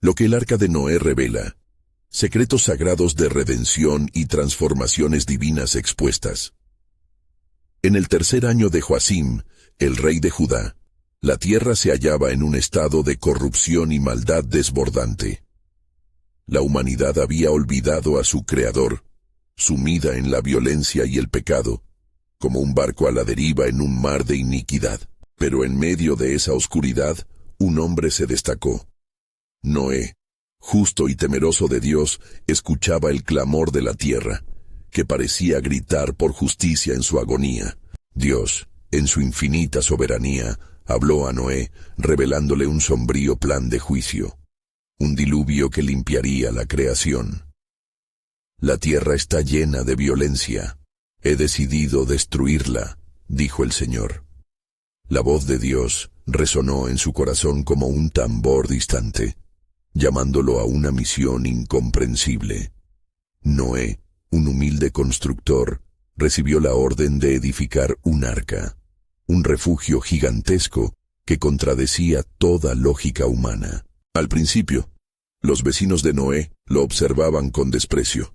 Lo que el Arca de Noé revela. Secretos sagrados de redención y transformaciones divinas expuestas. En el tercer año de Joacim, el rey de Judá, la tierra se hallaba en un estado de corrupción y maldad desbordante. La humanidad había olvidado a su Creador, sumida en la violencia y el pecado, como un barco a la deriva en un mar de iniquidad. Pero en medio de esa oscuridad, un hombre se destacó. Noé, justo y temeroso de Dios, escuchaba el clamor de la tierra, que parecía gritar por justicia en su agonía. Dios, en su infinita soberanía, habló a Noé, revelándole un sombrío plan de juicio, un diluvio que limpiaría la creación. La tierra está llena de violencia. He decidido destruirla, dijo el Señor. La voz de Dios resonó en su corazón como un tambor distante, llamándolo a una misión incomprensible. Noé, un humilde constructor, recibió la orden de edificar un arca, un refugio gigantesco que contradecía toda lógica humana. Al principio, los vecinos de Noé lo observaban con desprecio.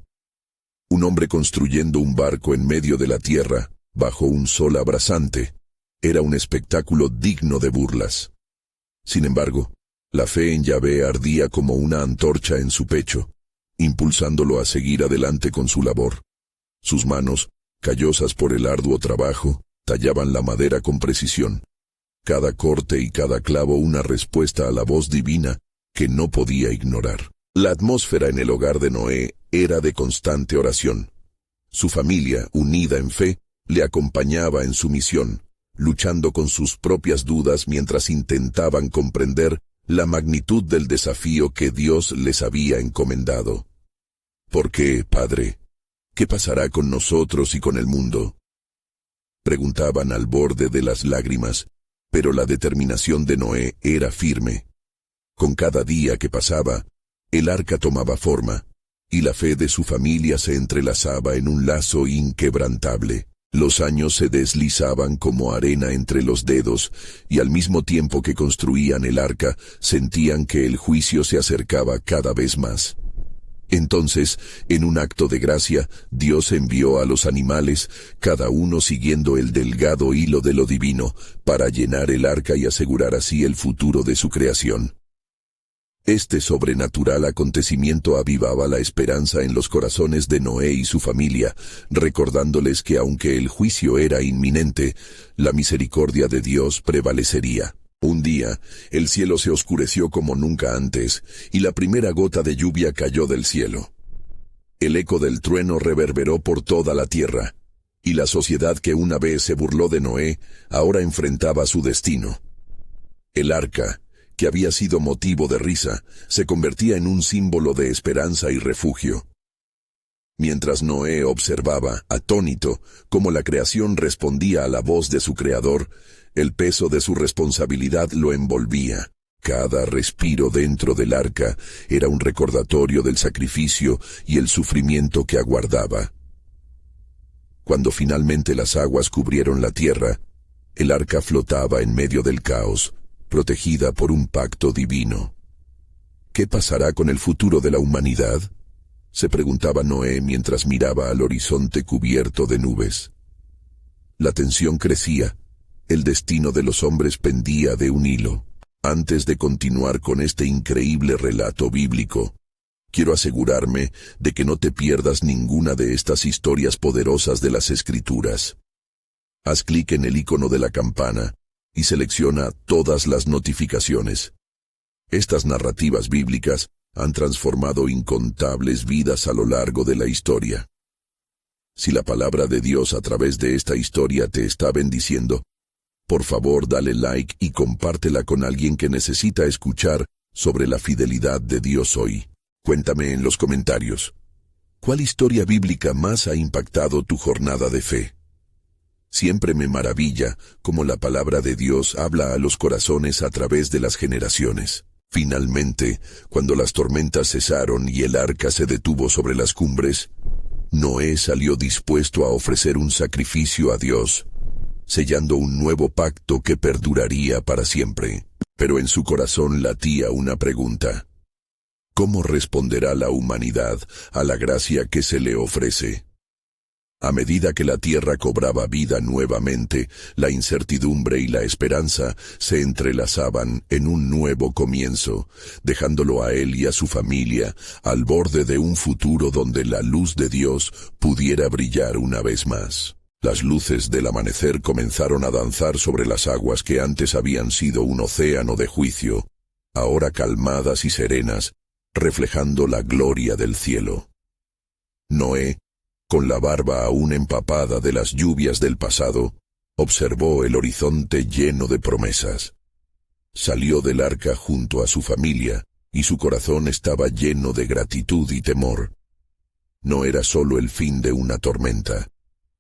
Un hombre construyendo un barco en medio de la tierra, bajo un sol abrasante, era un espectáculo digno de burlas. Sin embargo, la fe en Yahvé ardía como una antorcha en su pecho, impulsándolo a seguir adelante con su labor. Sus manos, callosas por el arduo trabajo, tallaban la madera con precisión. Cada corte y cada clavo una respuesta a la voz divina que no podía ignorar. La atmósfera en el hogar de Noé era de constante oración. Su familia, unida en fe, le acompañaba en su misión, luchando con sus propias dudas mientras intentaban comprender la magnitud del desafío que Dios les había encomendado. ¿Por qué, Padre? ¿Qué pasará con nosotros y con el mundo? Preguntaban al borde de las lágrimas, pero la determinación de Noé era firme. Con cada día que pasaba, el arca tomaba forma, y la fe de su familia se entrelazaba en un lazo inquebrantable. Los años se deslizaban como arena entre los dedos, y al mismo tiempo que construían el arca, sentían que el juicio se acercaba cada vez más. Entonces, en un acto de gracia, Dios envió a los animales, cada uno siguiendo el delgado hilo de lo divino, para llenar el arca y asegurar así el futuro de su creación. Este sobrenatural acontecimiento avivaba la esperanza en los corazones de Noé y su familia, recordándoles que aunque el juicio era inminente, la misericordia de Dios prevalecería. Un día, el cielo se oscureció como nunca antes, y la primera gota de lluvia cayó del cielo. El eco del trueno reverberó por toda la tierra, y la sociedad que una vez se burló de Noé, ahora enfrentaba su destino. El arca, que había sido motivo de risa, se convertía en un símbolo de esperanza y refugio. Mientras Noé observaba, atónito, cómo la creación respondía a la voz de su Creador, el peso de su responsabilidad lo envolvía. Cada respiro dentro del arca era un recordatorio del sacrificio y el sufrimiento que aguardaba. Cuando finalmente las aguas cubrieron la tierra, el arca flotaba en medio del caos, protegida por un pacto divino. ¿Qué pasará con el futuro de la humanidad?, se preguntaba Noé mientras miraba al horizonte cubierto de nubes. La tensión crecía, el destino de los hombres pendía de un hilo. Antes de continuar con este increíble relato bíblico, quiero asegurarme de que no te pierdas ninguna de estas historias poderosas de las Escrituras. Haz clic en el icono de la campana y selecciona todas las notificaciones. Estas narrativas bíblicas han transformado incontables vidas a lo largo de la historia. Si la palabra de Dios a través de esta historia te está bendiciendo, por favor dale like y compártela con alguien que necesita escuchar sobre la fidelidad de Dios hoy. Cuéntame en los comentarios, ¿cuál historia bíblica más ha impactado tu jornada de fe? Siempre me maravilla cómo la palabra de Dios habla a los corazones a través de las generaciones. Finalmente, cuando las tormentas cesaron y el arca se detuvo sobre las cumbres, Noé salió dispuesto a ofrecer un sacrificio a Dios, sellando un nuevo pacto que perduraría para siempre. Pero en su corazón latía una pregunta: ¿Cómo responderá la humanidad a la gracia que se le ofrece? A medida que la tierra cobraba vida nuevamente, la incertidumbre y la esperanza se entrelazaban en un nuevo comienzo, dejándolo a él y a su familia al borde de un futuro donde la luz de Dios pudiera brillar una vez más. Las luces del amanecer comenzaron a danzar sobre las aguas que antes habían sido un océano de juicio, ahora calmadas y serenas, reflejando la gloria del cielo. Noé, con la barba aún empapada de las lluvias del pasado, observó el horizonte lleno de promesas. Salió del arca junto a su familia, y su corazón estaba lleno de gratitud y temor. No era solo el fin de una tormenta,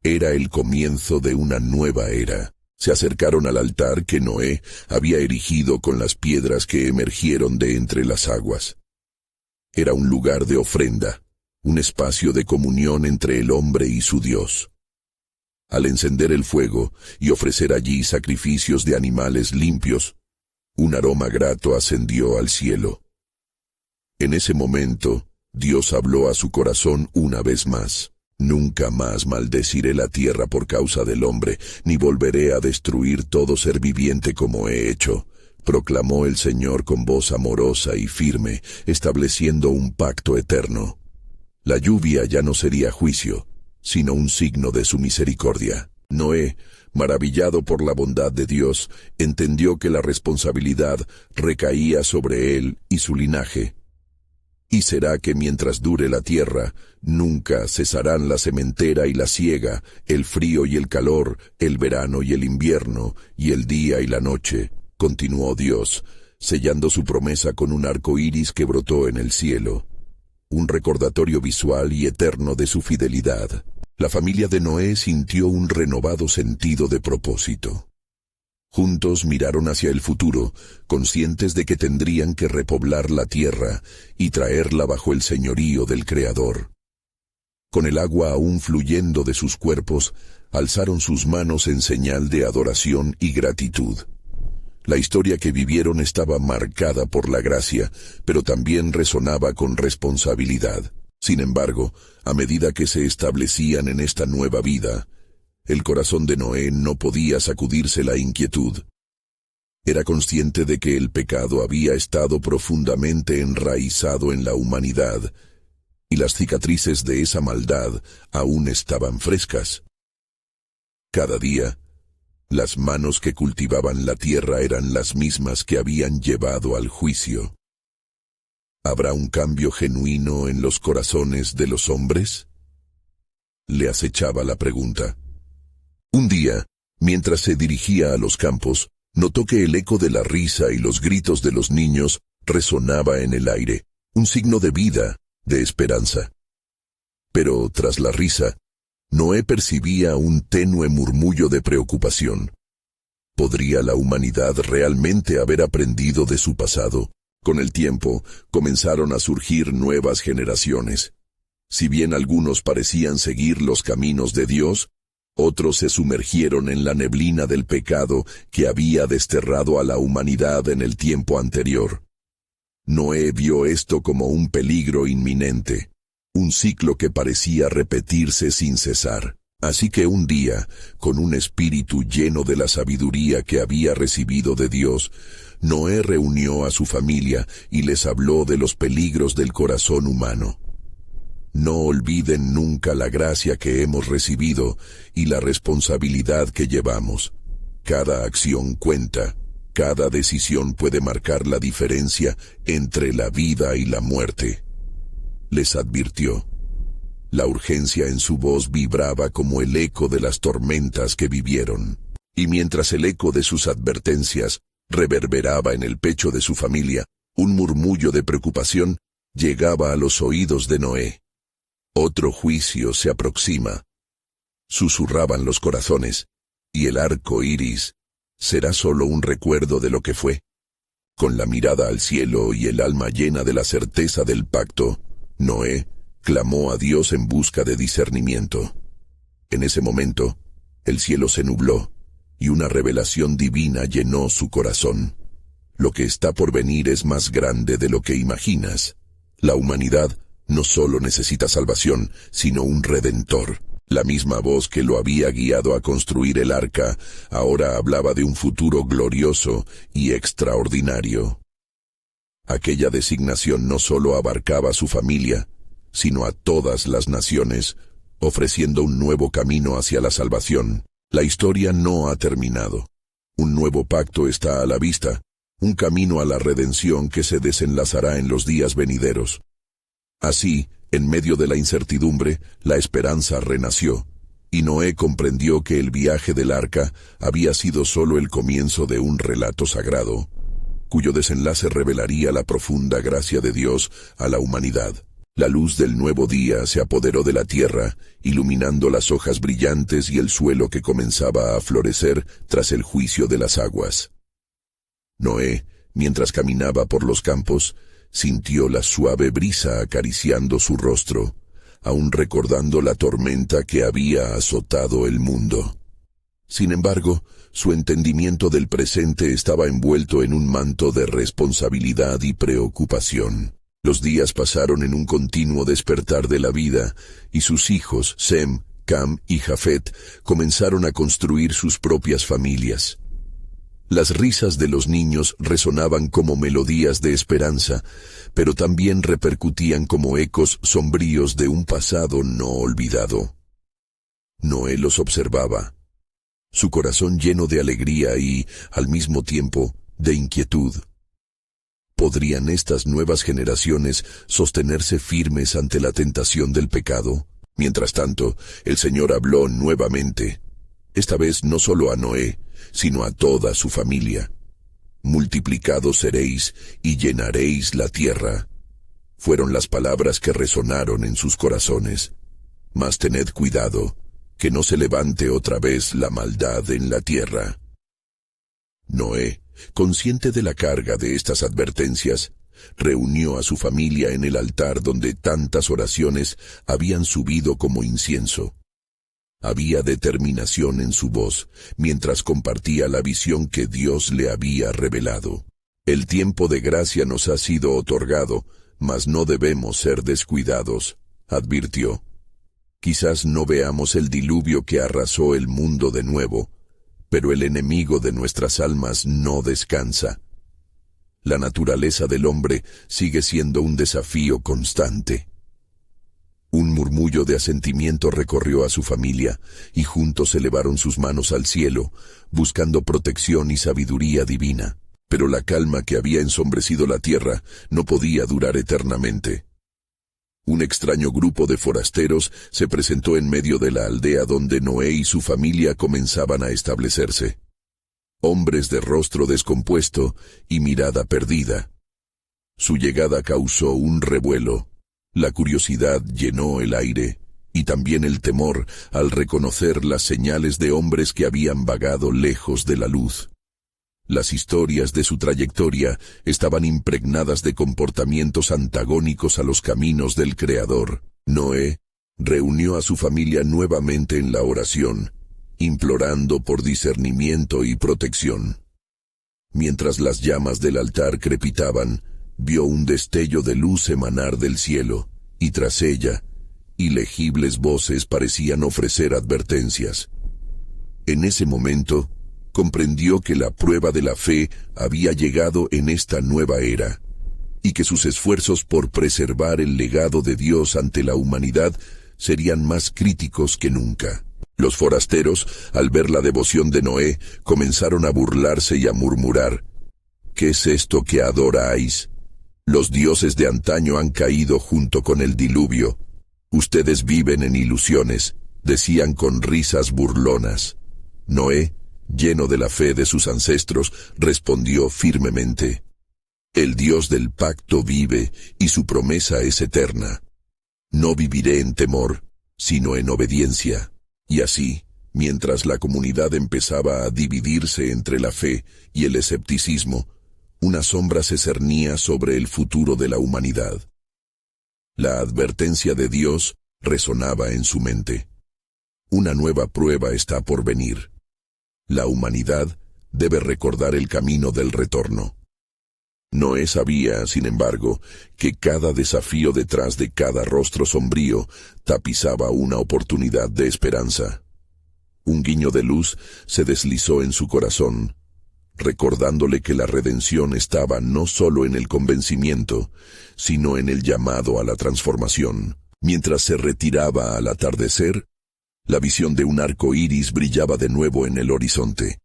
era el comienzo de una nueva era. Se acercaron al altar que Noé había erigido con las piedras que emergieron de entre las aguas. Era un lugar de ofrenda, un espacio de comunión entre el hombre y su Dios. Al encender el fuego y ofrecer allí sacrificios de animales limpios, un aroma grato ascendió al cielo. En ese momento, Dios habló a su corazón una vez más. Nunca más maldeciré la tierra por causa del hombre, ni volveré a destruir todo ser viviente como he hecho, proclamó el Señor con voz amorosa y firme, estableciendo un pacto eterno. La lluvia ya no sería juicio, sino un signo de su misericordia. Noé, maravillado por la bondad de Dios, entendió que la responsabilidad recaía sobre él y su linaje. Y será que mientras dure la tierra, nunca cesarán la sementera y la siega, el frío y el calor, el verano y el invierno, y el día y la noche, continuó Dios, sellando su promesa con un arco iris que brotó en el cielo. Un recordatorio visual y eterno de su fidelidad. La familia de Noé sintió un renovado sentido de propósito. Juntos miraron hacia el futuro, conscientes de que tendrían que repoblar la tierra y traerla bajo el señorío del Creador. Con el agua aún fluyendo de sus cuerpos, alzaron sus manos en señal de adoración y gratitud. La historia que vivieron estaba marcada por la gracia, pero también resonaba con responsabilidad. Sin embargo, a medida que se establecían en esta nueva vida, el corazón de Noé no podía sacudirse la inquietud. Era consciente de que el pecado había estado profundamente enraizado en la humanidad, y las cicatrices de esa maldad aún estaban frescas. Cada día, las manos que cultivaban la tierra eran las mismas que habían llevado al juicio. ¿Habrá un cambio genuino en los corazones de los hombres? Le acechaba la pregunta. Un día, mientras se dirigía a los campos, notó que el eco de la risa y los gritos de los niños resonaba en el aire, un signo de vida, de esperanza. Pero tras la risa, Noé percibía un tenue murmullo de preocupación. ¿Podría la humanidad realmente haber aprendido de su pasado? Con el tiempo, comenzaron a surgir nuevas generaciones. Si bien algunos parecían seguir los caminos de Dios, otros se sumergieron en la neblina del pecado que había desterrado a la humanidad en el tiempo anterior. Noé vio esto como un peligro inminente, un ciclo que parecía repetirse sin cesar. Así que un día, con un espíritu lleno de la sabiduría que había recibido de Dios, Noé reunió a su familia y les habló de los peligros del corazón humano. No olviden nunca la gracia que hemos recibido y la responsabilidad que llevamos. Cada acción cuenta, cada decisión puede marcar la diferencia entre la vida y la muerte. Les advirtió. La urgencia en su voz vibraba como el eco de las tormentas que vivieron. Y mientras el eco de sus advertencias reverberaba en el pecho de su familia, un murmullo de preocupación llegaba a los oídos de Noé. Otro juicio se aproxima. Susurraban los corazones, y el arco iris será solo un recuerdo de lo que fue. Con la mirada al cielo y el alma llena de la certeza del pacto, Noé clamó a Dios en busca de discernimiento. En ese momento, el cielo se nubló, y una revelación divina llenó su corazón. Lo que está por venir es más grande de lo que imaginas. La humanidad no solo necesita salvación, sino un redentor. La misma voz que lo había guiado a construir el arca, ahora hablaba de un futuro glorioso y extraordinario. Aquella designación no solo abarcaba a su familia, sino a todas las naciones, ofreciendo un nuevo camino hacia la salvación. La historia no ha terminado. Un nuevo pacto está a la vista, un camino a la redención que se desenlazará en los días venideros. Así, en medio de la incertidumbre, la esperanza renació, y Noé comprendió que el viaje del arca había sido solo el comienzo de un relato sagrado, cuyo desenlace revelaría la profunda gracia de Dios a la humanidad. La luz del nuevo día se apoderó de la tierra, iluminando las hojas brillantes y el suelo que comenzaba a florecer tras el juicio de las aguas. Noé, mientras caminaba por los campos, sintió la suave brisa acariciando su rostro, aún recordando la tormenta que había azotado el mundo. Sin embargo, su entendimiento del presente estaba envuelto en un manto de responsabilidad y preocupación. Los días pasaron en un continuo despertar de la vida, y sus hijos, Sem, Cam y Jafet, comenzaron a construir sus propias familias. Las risas de los niños resonaban como melodías de esperanza, pero también repercutían como ecos sombríos de un pasado no olvidado. Noé los observaba, su corazón lleno de alegría y, al mismo tiempo, de inquietud. ¿Podrían estas nuevas generaciones sostenerse firmes ante la tentación del pecado? Mientras tanto, el Señor habló nuevamente, esta vez no solo a Noé, sino a toda su familia. Multiplicados seréis y llenaréis la tierra. Fueron las palabras que resonaron en sus corazones. Mas tened cuidado, que no se levante otra vez la maldad en la tierra. Noé, consciente de la carga de estas advertencias, reunió a su familia en el altar donde tantas oraciones habían subido como incienso. Había determinación en su voz, mientras compartía la visión que Dios le había revelado. El tiempo de gracia nos ha sido otorgado, mas no debemos ser descuidados, advirtió. Quizás no veamos el diluvio que arrasó el mundo de nuevo, pero el enemigo de nuestras almas no descansa. La naturaleza del hombre sigue siendo un desafío constante. Un murmullo de asentimiento recorrió a su familia, y juntos elevaron sus manos al cielo, buscando protección y sabiduría divina. Pero la calma que había ensombrecido la tierra no podía durar eternamente. Un extraño grupo de forasteros se presentó en medio de la aldea donde Noé y su familia comenzaban a establecerse. Hombres de rostro descompuesto y mirada perdida. Su llegada causó un revuelo. La curiosidad llenó el aire, y también el temor al reconocer las señales de hombres que habían vagado lejos de la luz. Las historias de su trayectoria estaban impregnadas de comportamientos antagónicos a los caminos del Creador. Noé reunió a su familia nuevamente en la oración, implorando por discernimiento y protección. Mientras las llamas del altar crepitaban, vio un destello de luz emanar del cielo, y tras ella, ilegibles voces parecían ofrecer advertencias. En ese momento, comprendió que la prueba de la fe había llegado en esta nueva era, y que sus esfuerzos por preservar el legado de Dios ante la humanidad serían más críticos que nunca. Los forasteros, al ver la devoción de Noé, comenzaron a burlarse y a murmurar: ¿Qué es esto que adoráis? Los dioses de antaño han caído junto con el diluvio. Ustedes viven en ilusiones, decían con risas burlonas. Noé, lleno de la fe de sus ancestros, respondió firmemente: El Dios del pacto vive y su promesa es eterna. No viviré en temor, sino en obediencia. Y así, mientras la comunidad empezaba a dividirse entre la fe y el escepticismo, una sombra se cernía sobre el futuro de la humanidad. La advertencia de Dios resonaba en su mente. Una nueva prueba está por venir. La humanidad debe recordar el camino del retorno. Noé sabía, sin embargo, que cada desafío detrás de cada rostro sombrío tapizaba una oportunidad de esperanza. Un guiño de luz se deslizó en su corazón, recordándole que la redención estaba no solo en el convencimiento, sino en el llamado a la transformación. Mientras se retiraba al atardecer, la visión de un arco iris brillaba de nuevo en el horizonte.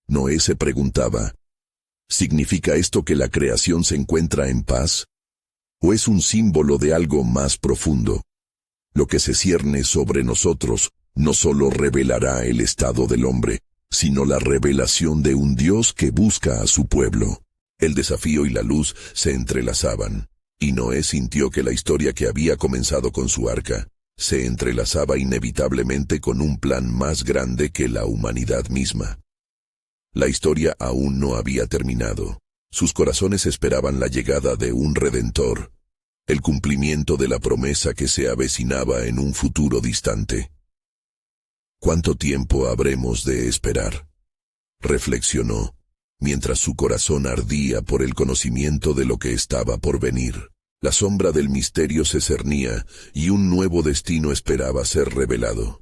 Noé se preguntaba, ¿significa esto que la creación se encuentra en paz? ¿O es un símbolo de algo más profundo? Lo que se cierne sobre nosotros no solo revelará el estado del hombre, sino la revelación de un Dios que busca a su pueblo. El desafío y la luz se entrelazaban, y Noé sintió que la historia que había comenzado con su arca se entrelazaba inevitablemente con un plan más grande que la humanidad misma. La historia aún no había terminado. Sus corazones esperaban la llegada de un Redentor, el cumplimiento de la promesa que se avecinaba en un futuro distante. ¿Cuánto tiempo habremos de esperar?, reflexionó, mientras su corazón ardía por el conocimiento de lo que estaba por venir. La sombra del misterio se cernía y un nuevo destino esperaba ser revelado.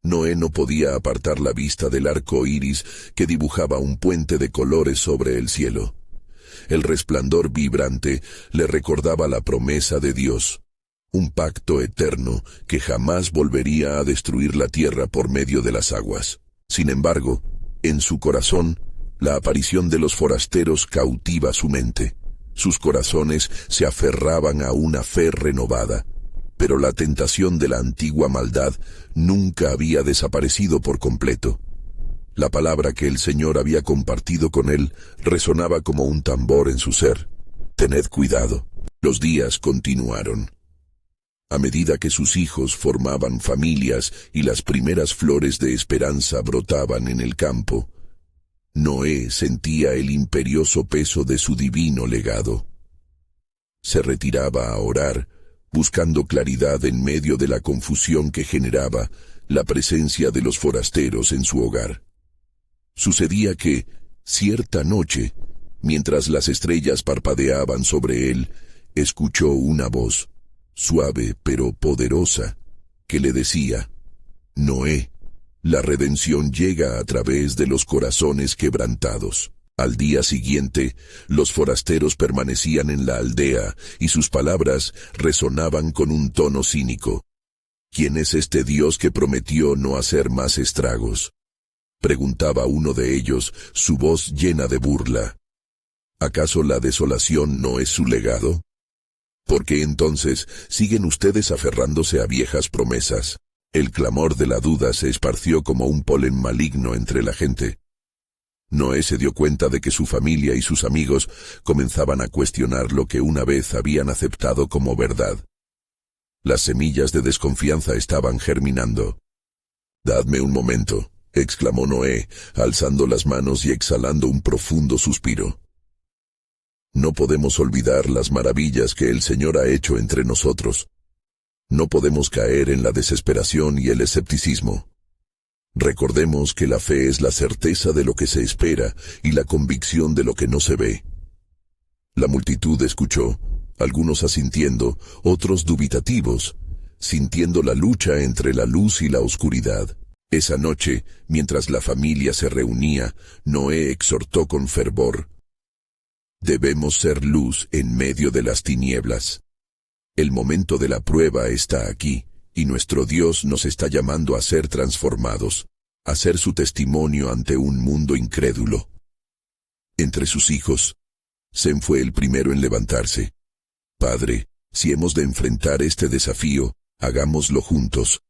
Noé no podía apartar la vista del arco iris que dibujaba un puente de colores sobre el cielo. El resplandor vibrante le recordaba la promesa de Dios, un pacto eterno que jamás volvería a destruir la tierra por medio de las aguas. Sin embargo, en su corazón, la aparición de los forasteros cautiva su mente. Sus corazones se aferraban a una fe renovada, pero la tentación de la antigua maldad nunca había desaparecido por completo. La palabra que el Señor había compartido con él resonaba como un tambor en su ser. Tened cuidado. Los días continuaron. A medida que sus hijos formaban familias y las primeras flores de esperanza brotaban en el campo, Noé sentía el imperioso peso de su divino legado. Se retiraba a orar, buscando claridad en medio de la confusión que generaba la presencia de los forasteros en su hogar. Sucedía que, cierta noche, mientras las estrellas parpadeaban sobre él, escuchó una voz, suave pero poderosa, que le decía: Noé, la redención llega a través de los corazones quebrantados. Al día siguiente, los forasteros permanecían en la aldea y sus palabras resonaban con un tono cínico. ¿Quién es este Dios que prometió no hacer más estragos?, preguntaba uno de ellos, su voz llena de burla. ¿Acaso la desolación no es su legado? ¿Por qué entonces siguen ustedes aferrándose a viejas promesas? El clamor de la duda se esparció como un polen maligno entre la gente. Noé se dio cuenta de que su familia y sus amigos comenzaban a cuestionar lo que una vez habían aceptado como verdad. Las semillas de desconfianza estaban germinando. «Dadme un momento», exclamó Noé, alzando las manos y exhalando un profundo suspiro. No podemos olvidar las maravillas que el Señor ha hecho entre nosotros. No podemos caer en la desesperación y el escepticismo. Recordemos que la fe es la certeza de lo que se espera y la convicción de lo que no se ve. La multitud escuchó, algunos asintiendo, otros dubitativos, sintiendo la lucha entre la luz y la oscuridad. Esa noche, mientras la familia se reunía, Noé exhortó con fervor: debemos ser luz en medio de las tinieblas. El momento de la prueba está aquí, y nuestro Dios nos está llamando a ser transformados, a ser su testimonio ante un mundo incrédulo. Entre sus hijos, Sem fue el primero en levantarse. Padre, si hemos de enfrentar este desafío, hagámoslo juntos.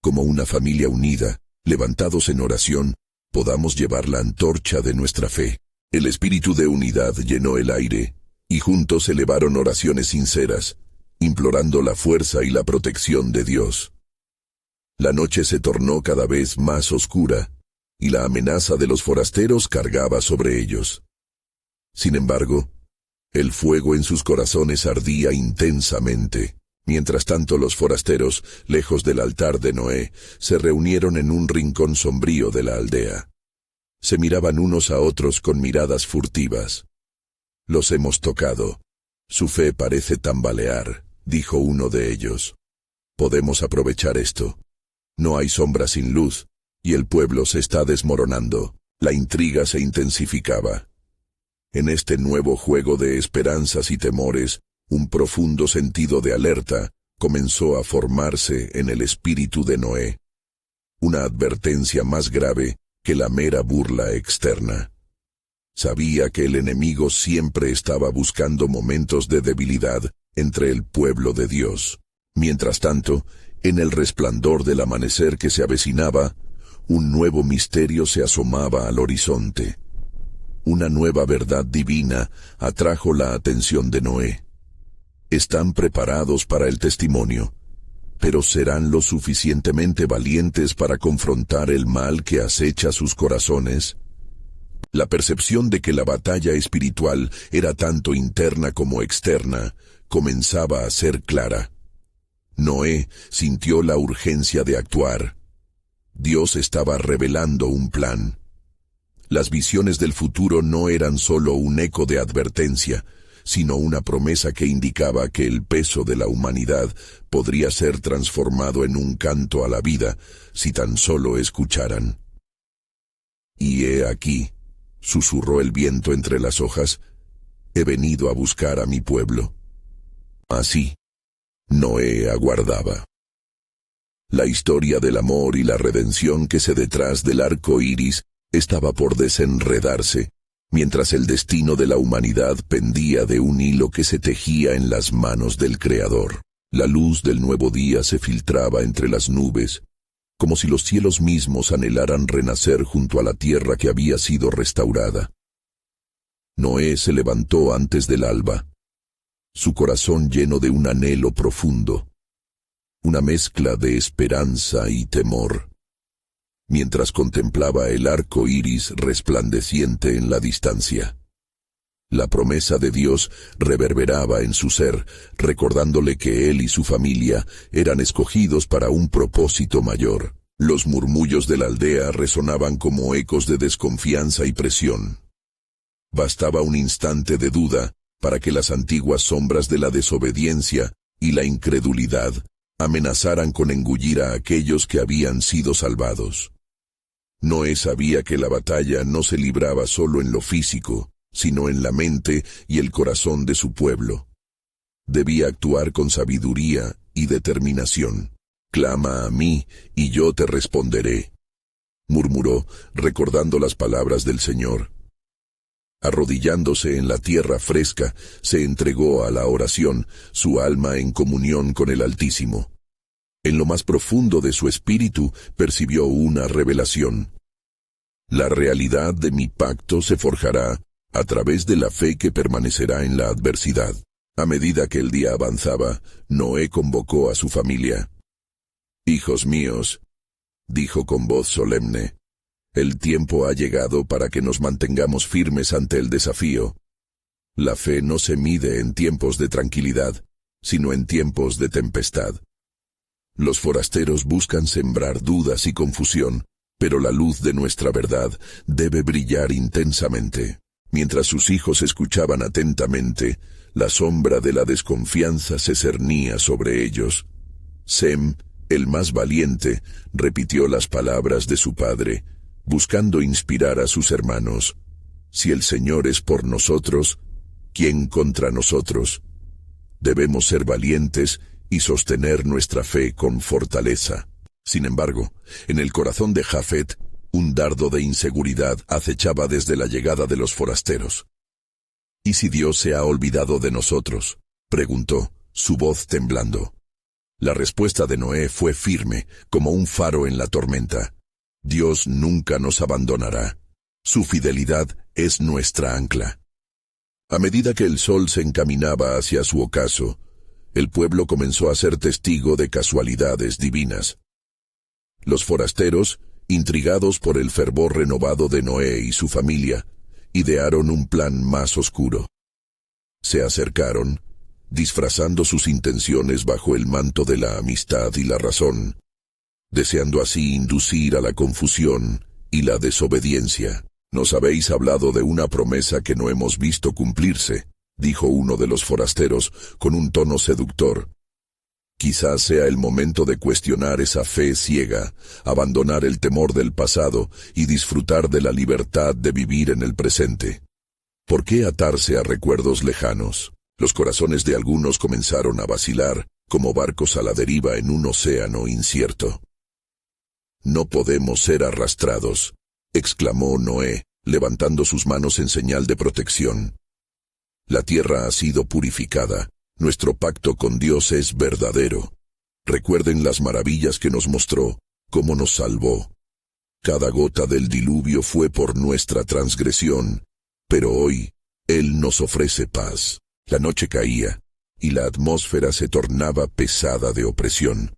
Como una familia unida, levantados en oración, podamos llevar la antorcha de nuestra fe. El espíritu de unidad llenó el aire, y juntos elevaron oraciones sinceras, implorando la fuerza y la protección de Dios. La noche se tornó cada vez más oscura, y la amenaza de los forasteros cargaba sobre ellos. Sin embargo, el fuego en sus corazones ardía intensamente. Mientras tanto, los forasteros, lejos del altar de Noé, se reunieron en un rincón sombrío de la aldea. Se miraban unos a otros con miradas furtivas. Los hemos tocado. Su fe parece tambalear, dijo uno de ellos. Podemos aprovechar esto. No hay sombra sin luz, y el pueblo se está desmoronando. La intriga se intensificaba. En este nuevo juego de esperanzas y temores, un profundo sentido de alerta comenzó a formarse en el espíritu de Noé. Una advertencia más grave que la mera burla externa. Sabía que el enemigo siempre estaba buscando momentos de debilidad entre el pueblo de Dios. Mientras tanto, en el resplandor del amanecer que se avecinaba, un nuevo misterio se asomaba al horizonte. Una nueva verdad divina atrajo la atención de Noé. Están preparados para el testimonio, pero ¿serán lo suficientemente valientes para confrontar el mal que acecha sus corazones? La percepción de que la batalla espiritual era tanto interna como externa comenzaba a ser clara. Noé sintió la urgencia de actuar. Dios estaba revelando un plan. Las visiones del futuro no eran solo un eco de advertencia, sino una promesa que indicaba que el peso de la humanidad podría ser transformado en un canto a la vida si tan solo escucharan. «Y he aquí», susurró el viento entre las hojas, «he venido a buscar a mi pueblo». Así, Noé aguardaba. La historia del amor y la redención que se detrás del arco iris estaba por desenredarse, mientras el destino de la humanidad pendía de un hilo que se tejía en las manos del Creador. La luz del nuevo día se filtraba entre las nubes, como si los cielos mismos anhelaran renacer junto a la tierra que había sido restaurada. Noé se levantó antes del alba, su corazón lleno de un anhelo profundo, una mezcla de esperanza y temor. Mientras contemplaba el arco iris resplandeciente en la distancia. La promesa de Dios reverberaba en su ser, recordándole que él y su familia eran escogidos para un propósito mayor. Los murmullos de la aldea resonaban como ecos de desconfianza y presión. Bastaba un instante de duda para que las antiguas sombras de la desobediencia y la incredulidad amenazaran con engullir a aquellos que habían sido salvados. Noé sabía que la batalla no se libraba solo en lo físico, sino en la mente y el corazón de su pueblo. Debía actuar con sabiduría y determinación. «Clama a mí, y yo te responderé», murmuró, recordando las palabras del Señor. Arrodillándose en la tierra fresca, se entregó a la oración, su alma en comunión con el Altísimo. En lo más profundo de su espíritu percibió una revelación. La realidad de mi pacto se forjará a través de la fe que permanecerá en la adversidad. A medida que el día avanzaba, Noé convocó a su familia. «Hijos míos», dijo con voz solemne, «el tiempo ha llegado para que nos mantengamos firmes ante el desafío. La fe no se mide en tiempos de tranquilidad, sino en tiempos de tempestad. Los forasteros buscan sembrar dudas y confusión, pero la luz de nuestra verdad debe brillar intensamente». Mientras sus hijos escuchaban atentamente, la sombra de la desconfianza se cernía sobre ellos. Sem, el más valiente, repitió las palabras de su padre, buscando inspirar a sus hermanos. «Si el Señor es por nosotros, ¿quién contra nosotros? Debemos ser valientes y sostener nuestra fe con fortaleza». Sin embargo, en el corazón de Jafet, un dardo de inseguridad acechaba desde la llegada de los forasteros. «¿Y si Dios se ha olvidado de nosotros?», preguntó, su voz temblando. La respuesta de Noé fue firme, como un faro en la tormenta. «Dios nunca nos abandonará. Su fidelidad es nuestra ancla». A medida que el sol se encaminaba hacia su ocaso, el pueblo comenzó a ser testigo de casualidades divinas. Los forasteros, intrigados por el fervor renovado de Noé y su familia, idearon un plan más oscuro. Se acercaron, disfrazando sus intenciones bajo el manto de la amistad y la razón, deseando así inducir a la confusión y la desobediencia. Nos habéis hablado de una promesa que no hemos visto cumplirse, dijo uno de los forasteros, con un tono seductor. Quizás sea el momento de cuestionar esa fe ciega, abandonar el temor del pasado y disfrutar de la libertad de vivir en el presente. ¿Por qué atarse a recuerdos lejanos? Los corazones de algunos comenzaron a vacilar, como barcos a la deriva en un océano incierto. No podemos ser arrastrados, exclamó Noé, levantando sus manos en señal de protección. La tierra ha sido purificada, nuestro pacto con Dios es verdadero. Recuerden las maravillas que nos mostró, cómo nos salvó. Cada gota del diluvio fue por nuestra transgresión, pero hoy, Él nos ofrece paz. La noche caía, y la atmósfera se tornaba pesada de opresión.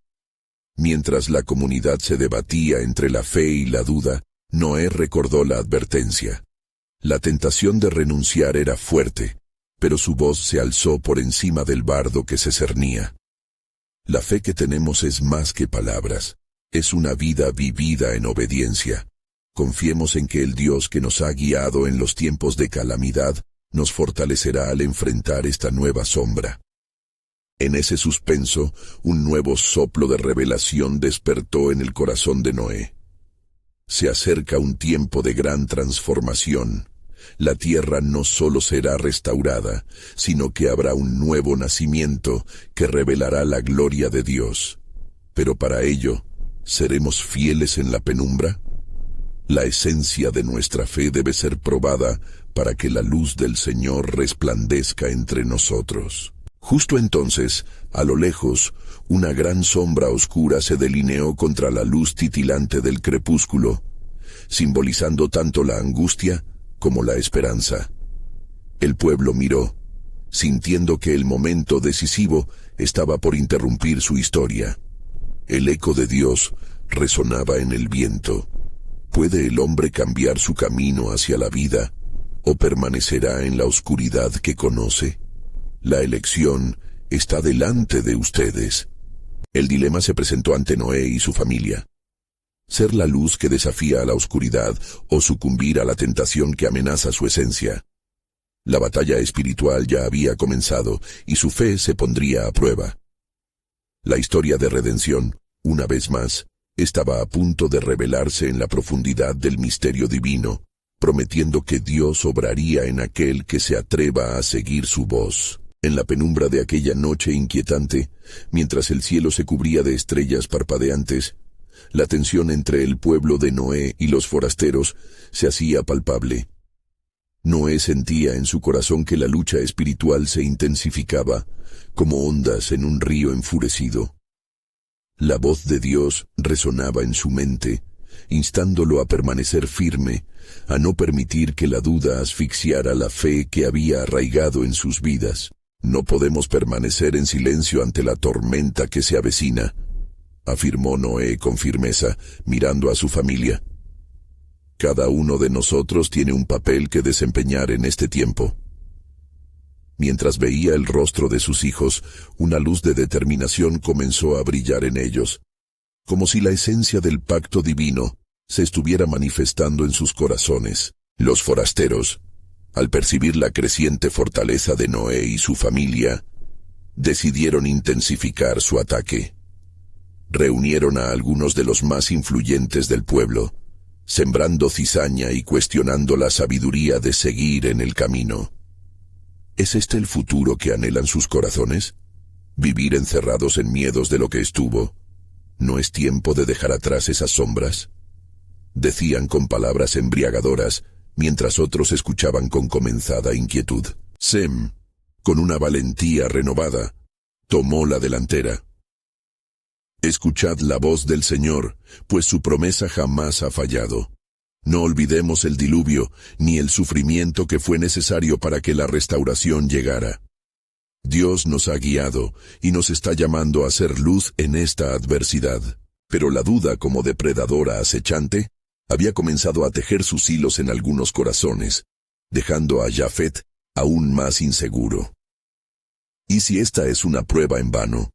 Mientras la comunidad se debatía entre la fe y la duda, Noé recordó la advertencia. La tentación de renunciar era fuerte, pero su voz se alzó por encima del bardo que se cernía. La fe que tenemos es más que palabras, es una vida vivida en obediencia. Confiemos en que el Dios que nos ha guiado en los tiempos de calamidad nos fortalecerá al enfrentar esta nueva sombra. En ese suspenso, un nuevo soplo de revelación despertó en el corazón de Noé. Se acerca un tiempo de gran transformación. La tierra no solo será restaurada, sino que habrá un nuevo nacimiento que revelará la gloria de Dios. Pero para ello, ¿seremos fieles en la penumbra? La esencia de nuestra fe debe ser probada para que la luz del Señor resplandezca entre nosotros. Justo entonces, a lo lejos, una gran sombra oscura se delineó contra la luz titilante del crepúsculo, simbolizando tanto la angustia como la esperanza. El pueblo miró, sintiendo que el momento decisivo estaba por interrumpir su historia. El eco de Dios resonaba en el viento. ¿Puede el hombre cambiar su camino hacia la vida, o permanecerá en la oscuridad que conoce? La elección está delante de ustedes. El dilema se presentó ante Noé y su familia. Ser la luz que desafía a la oscuridad o sucumbir a la tentación que amenaza su esencia. La batalla espiritual ya había comenzado y su fe se pondría a prueba. La historia de redención, una vez más, estaba a punto de revelarse en la profundidad del misterio divino, prometiendo que Dios obraría en aquel que se atreva a seguir su voz. En la penumbra de aquella noche inquietante, mientras el cielo se cubría de estrellas parpadeantes, la tensión entre el pueblo de Noé y los forasteros se hacía palpable. Noé sentía en su corazón que la lucha espiritual se intensificaba, como ondas en un río enfurecido. La voz de Dios resonaba en su mente, instándolo a permanecer firme, a no permitir que la duda asfixiara la fe que había arraigado en sus vidas. No podemos permanecer en silencio ante la tormenta que se avecina, afirmó Noé con firmeza, mirando a su familia. Cada uno de nosotros tiene un papel que desempeñar en este tiempo. Mientras veía el rostro de sus hijos, una luz de determinación comenzó a brillar en ellos, como si la esencia del pacto divino se estuviera manifestando en sus corazones. Los forasteros, al percibir la creciente fortaleza de Noé y su familia, decidieron intensificar su ataque. Reunieron a algunos de los más influyentes del pueblo, sembrando cizaña y cuestionando la sabiduría de seguir en el camino. ¿Es este el futuro que anhelan sus corazones? ¿Vivir encerrados en miedos de lo que estuvo? ¿No es tiempo de dejar atrás esas sombras? Decían con palabras embriagadoras, mientras otros escuchaban con comenzada inquietud. Sem, con una valentía renovada, tomó la delantera. Escuchad la voz del Señor, pues su promesa jamás ha fallado. No olvidemos el diluvio, ni el sufrimiento que fue necesario para que la restauración llegara. Dios nos ha guiado y nos está llamando a ser luz en esta adversidad. Pero la duda, como depredadora acechante, había comenzado a tejer sus hilos en algunos corazones, dejando a Jafet aún más inseguro. ¿Y si esta es una prueba en vano?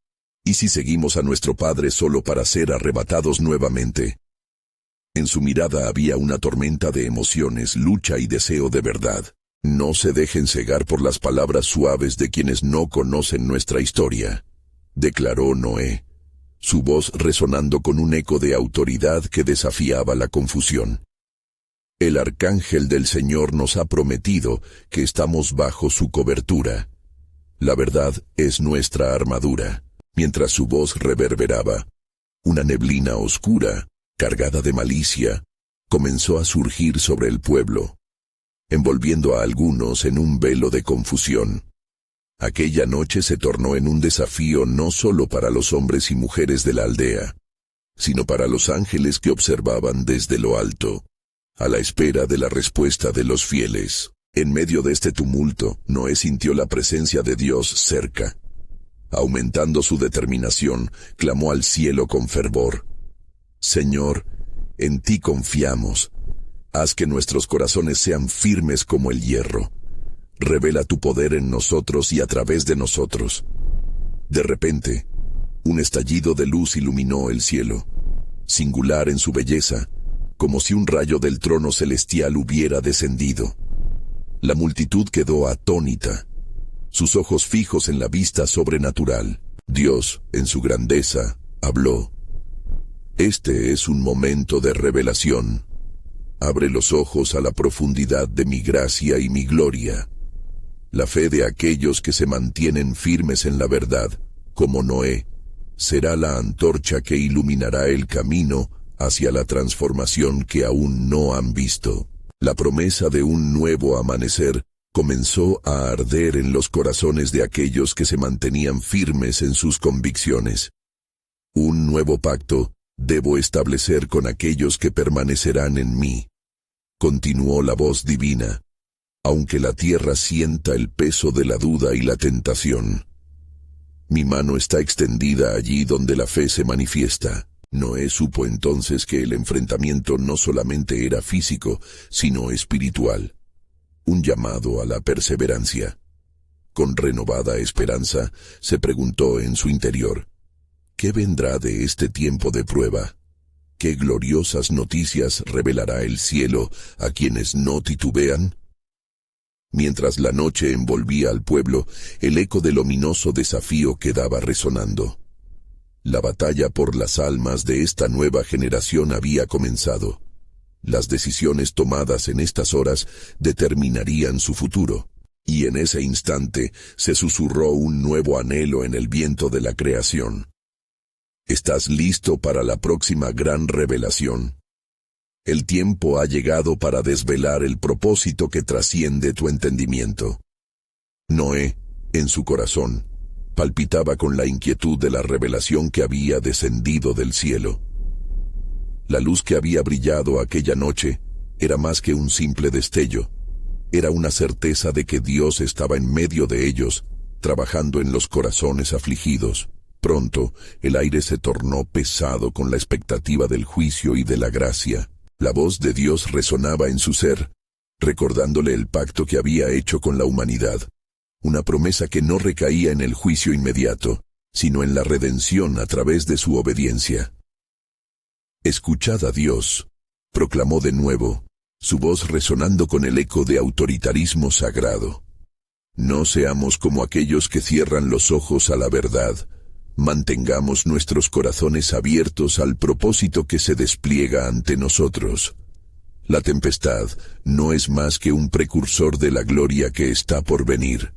¿Y si seguimos a nuestro padre solo para ser arrebatados nuevamente? En su mirada había una tormenta de emociones, lucha y deseo de verdad. No se dejen cegar por las palabras suaves de quienes no conocen nuestra historia, declaró Noé, su voz resonando con un eco de autoridad que desafiaba la confusión. El arcángel del Señor nos ha prometido que estamos bajo su cobertura. La verdad es nuestra armadura. Mientras su voz reverberaba, una neblina oscura, cargada de malicia, comenzó a surgir sobre el pueblo, envolviendo a algunos en un velo de confusión. Aquella noche se tornó en un desafío no solo para los hombres y mujeres de la aldea, sino para los ángeles que observaban desde lo alto, a la espera de la respuesta de los fieles. En medio de este tumulto, Noé sintió la presencia de Dios cerca. Aumentando su determinación, clamó al cielo con fervor: Señor, en ti confiamos. Haz que nuestros corazones sean firmes como el hierro. Revela tu poder en nosotros y a través de nosotros. De repente, un estallido de luz iluminó el cielo, singular en su belleza, como si un rayo del trono celestial hubiera descendido. La multitud quedó atónita, sus ojos fijos en la vista sobrenatural. Dios, en su grandeza, habló: Este es un momento de revelación. Abre los ojos a la profundidad de mi gracia y mi gloria. La fe de aquellos que se mantienen firmes en la verdad, como Noé, será la antorcha que iluminará el camino hacia la transformación que aún no han visto. La promesa de un nuevo amanecer comenzó a arder en los corazones de aquellos que se mantenían firmes en sus convicciones. Un nuevo pacto debo establecer con aquellos que permanecerán en mí, continuó la voz divina, aunque la tierra sienta el peso de la duda y la tentación. Mi mano está extendida allí donde la fe se manifiesta. Noé supo entonces que el enfrentamiento no solamente era físico, sino espiritual. Un llamado a la perseverancia. Con renovada esperanza, se preguntó en su interior: ¿qué vendrá de este tiempo de prueba? ¿Qué gloriosas noticias revelará el cielo a quienes no titubean? Mientras la noche envolvía al pueblo, el eco del ominoso desafío quedaba resonando. La batalla por las almas de esta nueva generación había comenzado. Las decisiones tomadas en estas horas determinarían su futuro, y en ese instante se susurró un nuevo anhelo en el viento de la creación. ¿Estás listo para la próxima gran revelación? El tiempo ha llegado para desvelar el propósito que trasciende tu entendimiento. Noé, en su corazón, palpitaba con la inquietud de la revelación que había descendido del cielo. La luz que había brillado aquella noche era más que un simple destello. Era una certeza de que Dios estaba en medio de ellos, trabajando en los corazones afligidos. Pronto, el aire se tornó pesado con la expectativa del juicio y de la gracia. La voz de Dios resonaba en su ser, recordándole el pacto que había hecho con la humanidad. Una promesa que no recaía en el juicio inmediato, sino en la redención a través de su obediencia. «Escuchad a Dios», proclamó de nuevo, su voz resonando con el eco de autoritarismo sagrado. «No seamos como aquellos que cierran los ojos a la verdad. Mantengamos nuestros corazones abiertos al propósito que se despliega ante nosotros. La tempestad no es más que un precursor de la gloria que está por venir».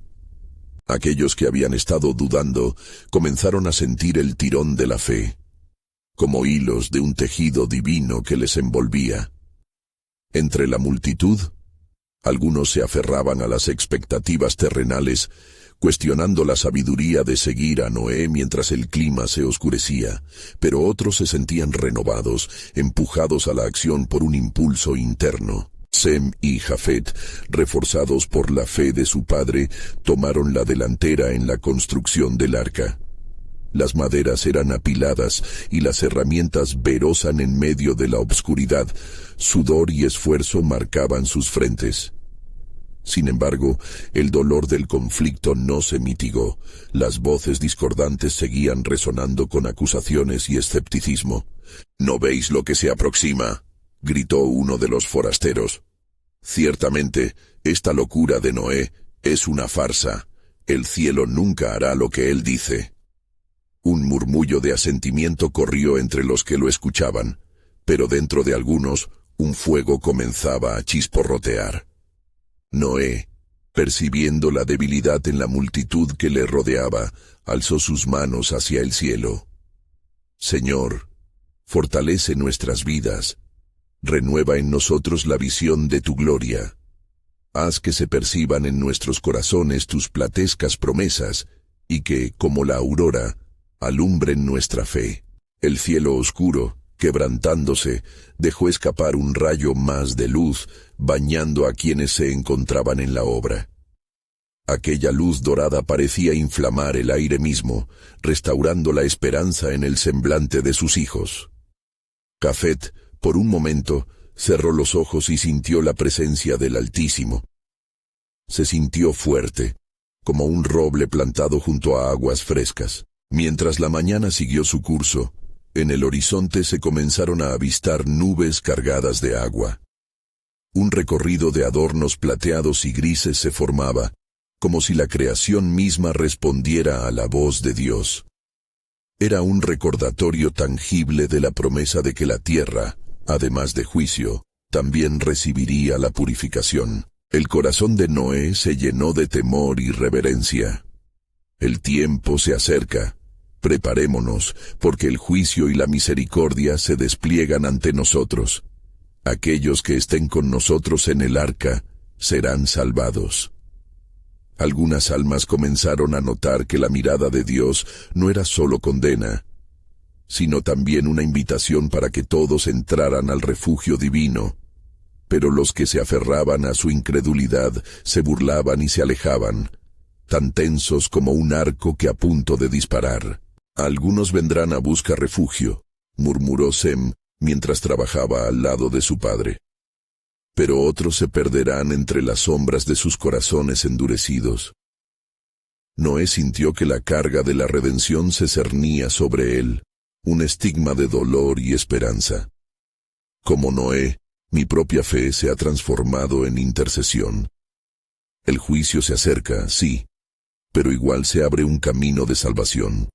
Aquellos que habían estado dudando comenzaron a sentir el tirón de la fe, como hilos de un tejido divino que les envolvía. Entre la multitud, algunos se aferraban a las expectativas terrenales, cuestionando la sabiduría de seguir a Noé mientras el clima se oscurecía, pero otros se sentían renovados, empujados a la acción por un impulso interno. Sem y Jafet, reforzados por la fe de su padre, tomaron la delantera en la construcción del arca. Las maderas eran apiladas y las herramientas verosan en medio de la obscuridad. Sudor y esfuerzo marcaban sus frentes. Sin embargo, el dolor del conflicto no se mitigó. Las voces discordantes seguían resonando con acusaciones y escepticismo. «¿No veis lo que se aproxima?», gritó uno de los forasteros. Ciertamente, esta locura de Noé es una farsa. El cielo nunca hará lo que él dice. Un murmullo de asentimiento corrió entre los que lo escuchaban, pero dentro de algunos, un fuego comenzaba a chisporrotear. Noé, percibiendo la debilidad en la multitud que le rodeaba, alzó sus manos hacia el cielo. Señor, fortalece nuestras vidas. Renueva en nosotros la visión de tu gloria. Haz que se perciban en nuestros corazones tus platescas promesas, y que, como la aurora, alumbren nuestra fe. El cielo oscuro, quebrantándose, dejó escapar un rayo más de luz, bañando a quienes se encontraban en la obra. Aquella luz dorada parecía inflamar el aire mismo, restaurando la esperanza en el semblante de sus hijos. Jafet, por un momento, cerró los ojos y sintió la presencia del Altísimo. Se sintió fuerte, como un roble plantado junto a aguas frescas. Mientras la mañana siguió su curso, en el horizonte se comenzaron a avistar nubes cargadas de agua. Un recorrido de adornos plateados y grises se formaba, como si la creación misma respondiera a la voz de Dios. Era un recordatorio tangible de la promesa de que la tierra, además de juicio, también recibiría la purificación. El corazón de Noé se llenó de temor y reverencia. El tiempo se acerca. Preparémonos, porque el juicio y la misericordia se despliegan ante nosotros. Aquellos que estén con nosotros en el arca serán salvados. Algunas almas comenzaron a notar que la mirada de Dios no era solo condena, sino también una invitación para que todos entraran al refugio divino. Pero los que se aferraban a su incredulidad se burlaban y se alejaban, tan tensos como un arco que a punto de disparar. Algunos vendrán a buscar refugio, murmuró Sem mientras trabajaba al lado de su padre. Pero otros se perderán entre las sombras de sus corazones endurecidos. Noé sintió que la carga de la redención se cernía sobre él, un estigma de dolor y esperanza. Como Noé, mi propia fe se ha transformado en intercesión. El juicio se acerca, sí, pero igual se abre un camino de salvación.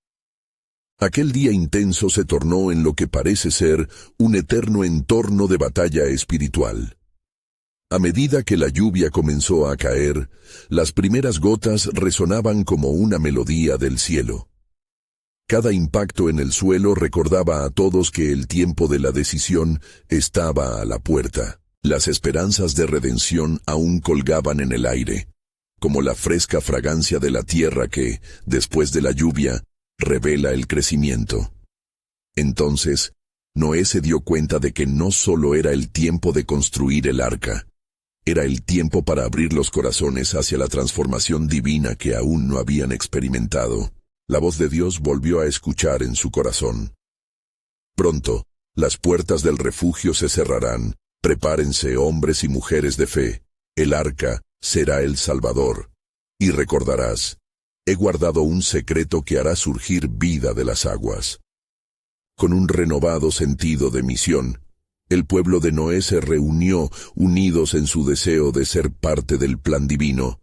Aquel día intenso se tornó en lo que parece ser un eterno entorno de batalla espiritual. A medida que la lluvia comenzó a caer, las primeras gotas resonaban como una melodía del cielo. Cada impacto en el suelo recordaba a todos que el tiempo de la decisión estaba a la puerta. Las esperanzas de redención aún colgaban en el aire, como la fresca fragancia de la tierra que, después de la lluvia, revela el crecimiento. Entonces, Noé se dio cuenta de que no solo era el tiempo de construir el arca, era el tiempo para abrir los corazones hacia la transformación divina que aún no habían experimentado. La voz de Dios volvió a escuchar en su corazón. Pronto, las puertas del refugio se cerrarán. Prepárense hombres y mujeres de fe. El arca será el Salvador. Y recordarás, he guardado un secreto que hará surgir vida de las aguas. Con un renovado sentido de misión, el pueblo de Noé se reunió unidos en su deseo de ser parte del plan divino,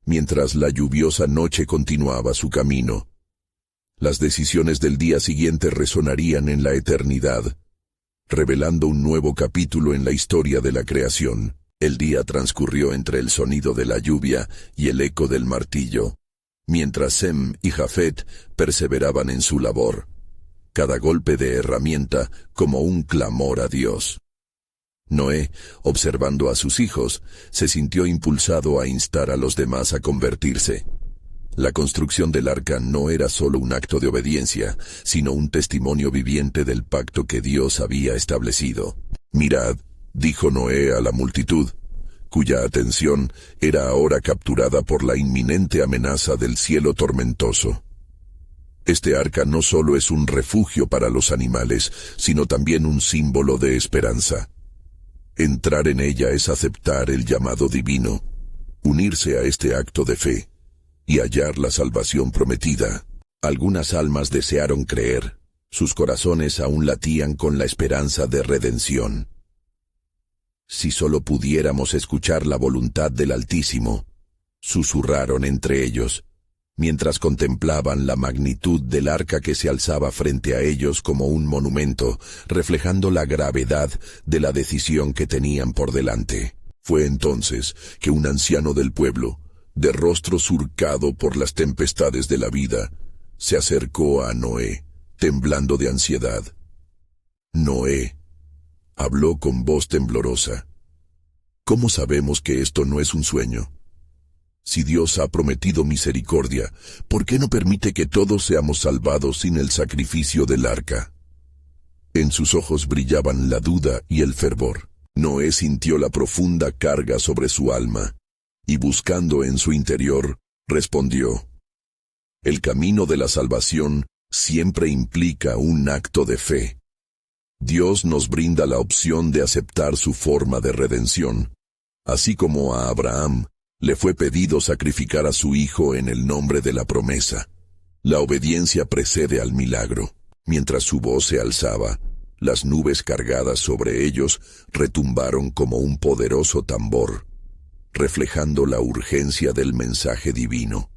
mientras la lluviosa noche continuaba su camino. Las decisiones del día siguiente resonarían en la eternidad, revelando un nuevo capítulo en la historia de la creación. El día transcurrió entre el sonido de la lluvia y el eco del martillo, mientras Sem y Jafet perseveraban en su labor, cada golpe de herramienta como un clamor a Dios. Noé, observando a sus hijos, se sintió impulsado a instar a los demás a convertirse. La construcción del arca no era solo un acto de obediencia, sino un testimonio viviente del pacto que Dios había establecido. Mirad, dijo Noé a la multitud, cuya atención era ahora capturada por la inminente amenaza del cielo tormentoso. Este arca no solo es un refugio para los animales, sino también un símbolo de esperanza. Entrar en ella es aceptar el llamado divino, unirse a este acto de fe y hallar la salvación prometida. Algunas almas desearon creer, sus corazones aún latían con la esperanza de redención. Si solo pudiéramos escuchar la voluntad del Altísimo, susurraron entre ellos, mientras contemplaban la magnitud del arca que se alzaba frente a ellos como un monumento, reflejando la gravedad de la decisión que tenían por delante. Fue entonces que un anciano del pueblo, de rostro surcado por las tempestades de la vida, se acercó a Noé, temblando de ansiedad. Noé habló con voz temblorosa. ¿Cómo sabemos que esto no es un sueño? Si Dios ha prometido misericordia, ¿por qué no permite que todos seamos salvados sin el sacrificio del arca? En sus ojos brillaban la duda y el fervor. Noé sintió la profunda carga sobre su alma, y buscando en su interior, respondió: el camino de la salvación siempre implica un acto de fe. Dios nos brinda la opción de aceptar su forma de redención, así como a Abraham le fue pedido sacrificar a su hijo en el nombre de la promesa. La obediencia precede al milagro. Mientras su voz se alzaba, las nubes cargadas sobre ellos retumbaron como un poderoso tambor, reflejando la urgencia del mensaje divino.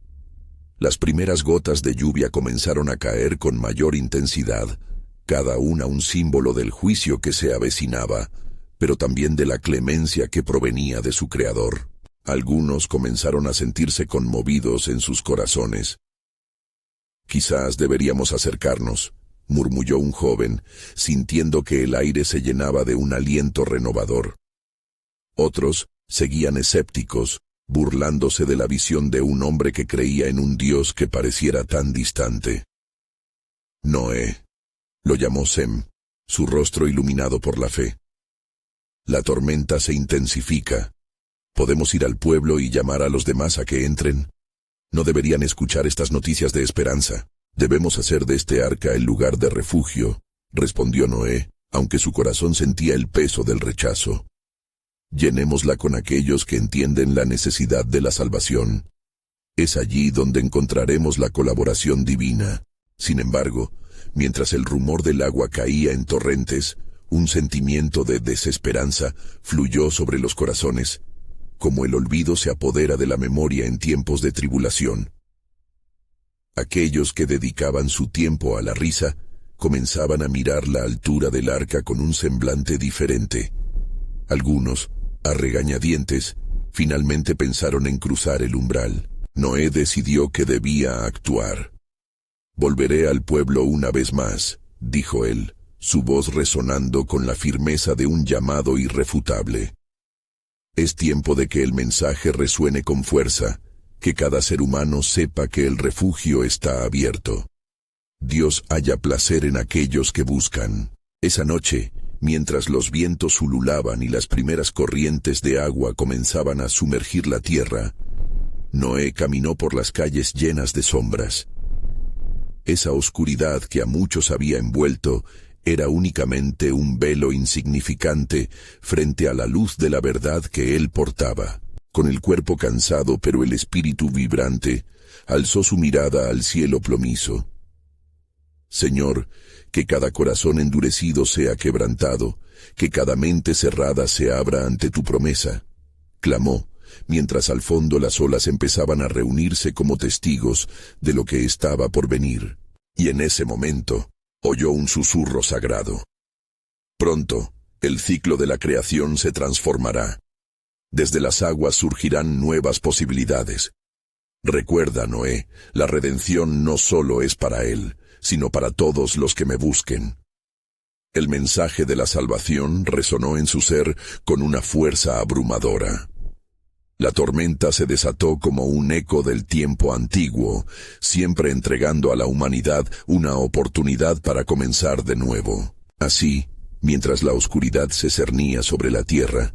Las primeras gotas de lluvia comenzaron a caer con mayor intensidad, cada una un símbolo del juicio que se avecinaba, pero también de la clemencia que provenía de su Creador. Algunos comenzaron a sentirse conmovidos en sus corazones. «Quizás deberíamos acercarnos», murmulló un joven, sintiendo que el aire se llenaba de un aliento renovador. Otros seguían escépticos, burlándose de la visión de un hombre que creía en un Dios que pareciera tan distante. «Noé», lo llamó Sem, su rostro iluminado por la fe. «La tormenta se intensifica. ¿Podemos ir al pueblo y llamar a los demás a que entren? No deberían escuchar estas noticias de esperanza. Debemos hacer de este arca el lugar de refugio», respondió Noé, aunque su corazón sentía el peso del rechazo. «Llenémosla con aquellos que entienden la necesidad de la salvación. Es allí donde encontraremos la colaboración divina». Sin embargo, mientras el rumor del agua caía en torrentes, un sentimiento de desesperanza fluyó sobre los corazones, como el olvido se apodera de la memoria en tiempos de tribulación. Aquellos que dedicaban su tiempo a la risa comenzaban a mirar la altura del arca con un semblante diferente. Algunos, a regañadientes, finalmente pensaron en cruzar el umbral. Noé decidió que debía actuar. «Volveré al pueblo una vez más», dijo él, su voz resonando con la firmeza de un llamado irrefutable. «Es tiempo de que el mensaje resuene con fuerza, que cada ser humano sepa que el refugio está abierto. Dios haya placer en aquellos que buscan». Esa noche, mientras los vientos ululaban y las primeras corrientes de agua comenzaban a sumergir la tierra, Noé caminó por las calles llenas de sombras. Esa oscuridad que a muchos había envuelto era únicamente un velo insignificante frente a la luz de la verdad que él portaba. Con el cuerpo cansado pero el espíritu vibrante, alzó su mirada al cielo plomizo. «Señor, que cada corazón endurecido sea quebrantado, que cada mente cerrada se abra ante tu promesa», clamó, mientras al fondo las olas empezaban a reunirse como testigos de lo que estaba por venir. Y en ese momento, oyó un susurro sagrado. «Pronto, el ciclo de la creación se transformará. Desde las aguas surgirán nuevas posibilidades. Recuerda, Noé, la redención no solo es para él, sino para todos los que me busquen». El mensaje de la salvación resonó en su ser con una fuerza abrumadora. La tormenta se desató como un eco del tiempo antiguo, siempre entregando a la humanidad una oportunidad para comenzar de nuevo. Así, mientras la oscuridad se cernía sobre la tierra,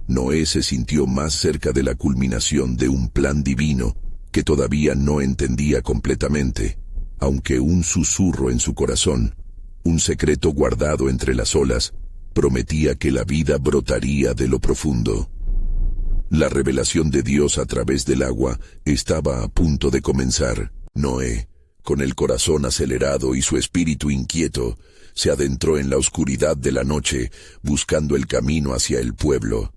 Noé se sintió más cerca de la culminación de un plan divino que todavía no entendía completamente, aunque un susurro en su corazón, un secreto guardado entre las olas, prometía que la vida brotaría de lo profundo. La revelación de Dios a través del agua estaba a punto de comenzar. Noé, con el corazón acelerado y su espíritu inquieto, se adentró en la oscuridad de la noche, buscando el camino hacia el pueblo.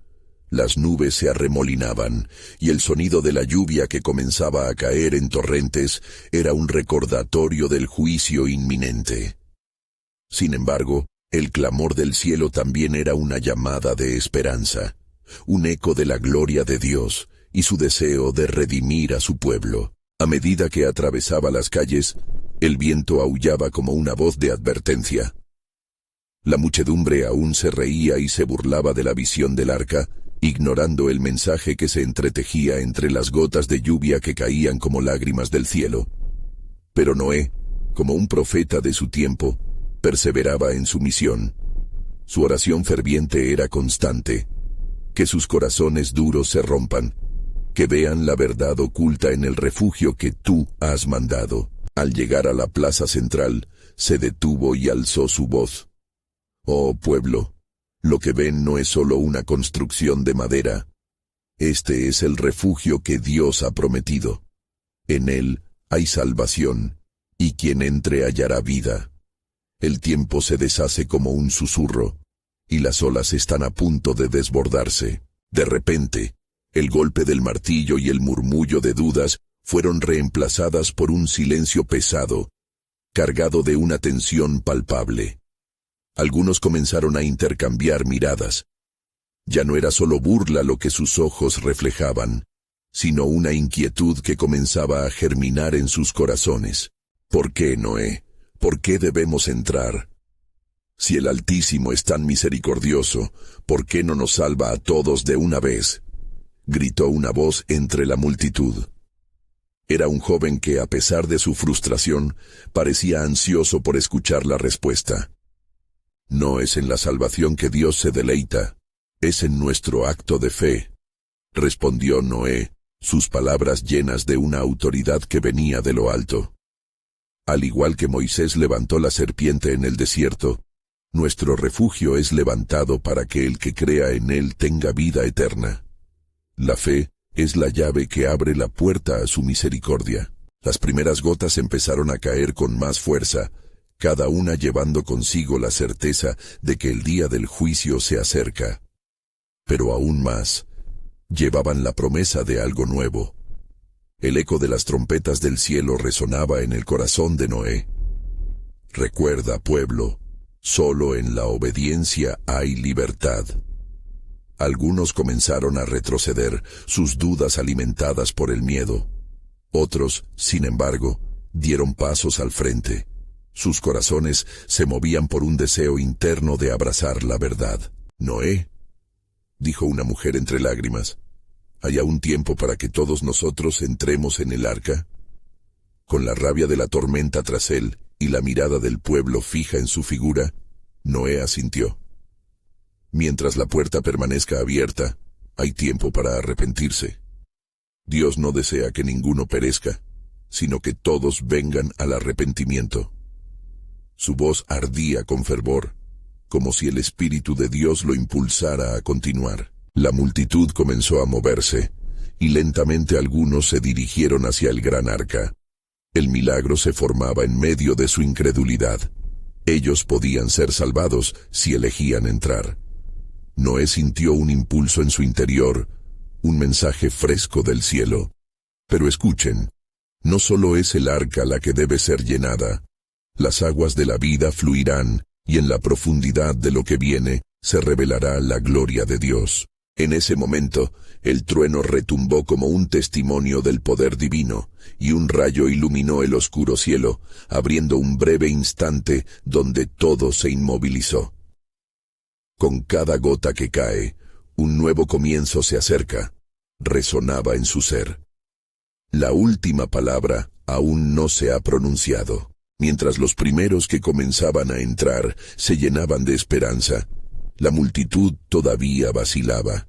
Las nubes se arremolinaban, y el sonido de la lluvia que comenzaba a caer en torrentes era un recordatorio del juicio inminente. Sin embargo, el clamor del cielo también era una llamada de esperanza, un eco de la gloria de Dios y su deseo de redimir a su pueblo. A medida que atravesaba las calles, el viento aullaba como una voz de advertencia. La muchedumbre aún se reía y se burlaba de la visión del arca, ignorando el mensaje que se entretejía entre las gotas de lluvia que caían como lágrimas del cielo. Pero Noé, como un profeta de su tiempo, perseveraba en su misión. Su oración ferviente era constante: que sus corazones duros se rompan, que vean la verdad oculta en el refugio que tú has mandado. Al llegar a la plaza central, se detuvo y alzó su voz. Oh pueblo, lo que ven no es solo una construcción de madera. Este es el refugio que Dios ha prometido. En él hay salvación, y quien entre hallará vida. El tiempo se deshace como un susurro, y las olas están a punto de desbordarse. De repente, el golpe del martillo y el murmullo de dudas fueron reemplazadas por un silencio pesado, cargado de una tensión palpable. Algunos comenzaron a intercambiar miradas. Ya no era solo burla lo que sus ojos reflejaban, sino una inquietud que comenzaba a germinar en sus corazones. ¿Por qué, Noé? ¿Por qué debemos entrar? Si el Altísimo es tan misericordioso, ¿por qué no nos salva a todos de una vez? Gritó una voz entre la multitud. Era un joven que, a pesar de su frustración, parecía ansioso por escuchar la respuesta. No es en la salvación que Dios se deleita, es en nuestro acto de fe, respondió Noé, sus palabras llenas de una autoridad que venía de lo alto. Al igual que Moisés levantó la serpiente en el desierto, nuestro refugio es levantado para que el que crea en él tenga vida eterna. La fe es la llave que abre la puerta a su misericordia. Las primeras gotas empezaron a caer con más fuerza, cada una llevando consigo la certeza de que el día del juicio se acerca. Pero aún más, llevaban la promesa de algo nuevo. El eco de las trompetas del cielo resonaba en el corazón de Noé. Recuerda, pueblo, solo en la obediencia hay libertad. Algunos comenzaron a retroceder, sus dudas alimentadas por el miedo. Otros, sin embargo, dieron pasos al frente. Sus corazones se movían por un deseo interno de abrazar la verdad. Noé, dijo una mujer entre lágrimas, ¿hay aún tiempo para que todos nosotros entremos en el arca? Con la rabia de la tormenta tras él y la mirada del pueblo fija en su figura, Noé asintió. Mientras la puerta permanezca abierta, hay tiempo para arrepentirse. Dios no desea que ninguno perezca, sino que todos vengan al arrepentimiento. Su voz ardía con fervor, como si el Espíritu de Dios lo impulsara a continuar. La multitud comenzó a moverse, y lentamente algunos se dirigieron hacia el gran arca. El milagro se formaba en medio de su incredulidad. Ellos podían ser salvados si elegían entrar. Noé sintió un impulso en su interior, un mensaje fresco del cielo. Pero escuchen, no solo es el arca la que debe ser llenada. Las aguas de la vida fluirán, y en la profundidad de lo que viene se revelará la gloria de Dios. En ese momento, el trueno retumbó como un testimonio del poder divino, y un rayo iluminó el oscuro cielo, abriendo un breve instante donde todo se inmovilizó. Con cada gota que cae, un nuevo comienzo se acerca, resonaba en su ser. La última palabra aún no se ha pronunciado. Mientras los primeros que comenzaban a entrar se llenaban de esperanza, la multitud todavía vacilaba.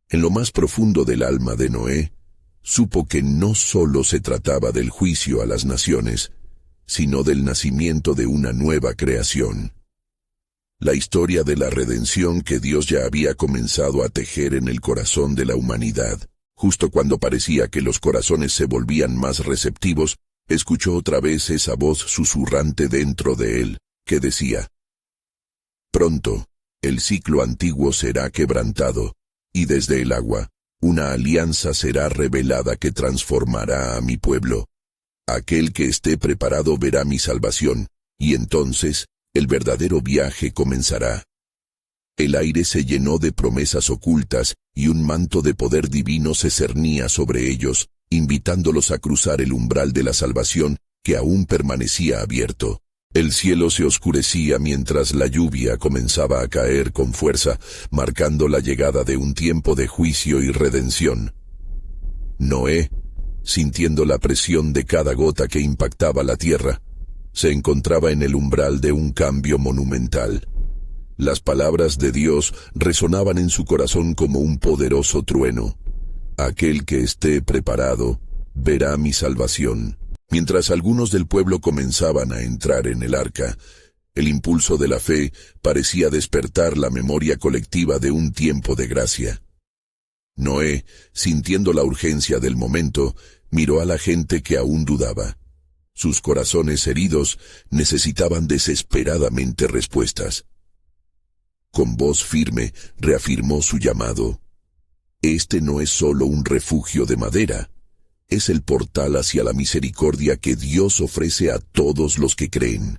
En lo más profundo del alma de Noé, supo que no solo se trataba del juicio a las naciones, sino del nacimiento de una nueva creación. La historia de la redención que Dios ya había comenzado a tejer en el corazón de la humanidad. Justo cuando parecía que los corazones se volvían más receptivos, escuchó otra vez esa voz susurrante dentro de él, que decía: «Pronto, el ciclo antiguo será quebrantado, y desde el agua, una alianza será revelada que transformará a mi pueblo. Aquel que esté preparado verá mi salvación, y entonces el verdadero viaje comenzará». El aire se llenó de promesas ocultas, y un manto de poder divino se cernía sobre ellos, invitándolos a cruzar el umbral de la salvación que aún permanecía abierto. El cielo se oscurecía mientras la lluvia comenzaba a caer con fuerza, marcando la llegada de un tiempo de juicio y redención. Noé, sintiendo la presión de cada gota que impactaba la tierra, se encontraba en el umbral de un cambio monumental. Las palabras de Dios resonaban en su corazón como un poderoso trueno. Aquel que esté preparado verá mi salvación. Mientras algunos del pueblo comenzaban a entrar en el arca, el impulso de la fe parecía despertar la memoria colectiva de un tiempo de gracia. Noé, sintiendo la urgencia del momento, miró a la gente que aún dudaba. Sus corazones heridos necesitaban desesperadamente respuestas. Con voz firme reafirmó su llamado. Este no es solo un refugio de madera, es el portal hacia la misericordia que Dios ofrece a todos los que creen.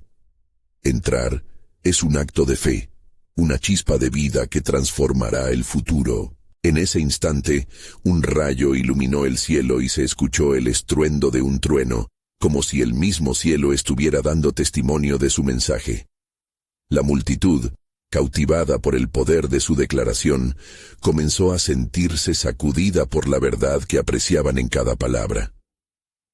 Entrar es un acto de fe, una chispa de vida que transformará el futuro. En ese instante, un rayo iluminó el cielo y se escuchó el estruendo de un trueno, como si el mismo cielo estuviera dando testimonio de su mensaje. La multitud, cautivada por el poder de su declaración, comenzó a sentirse sacudida por la verdad que apreciaban en cada palabra.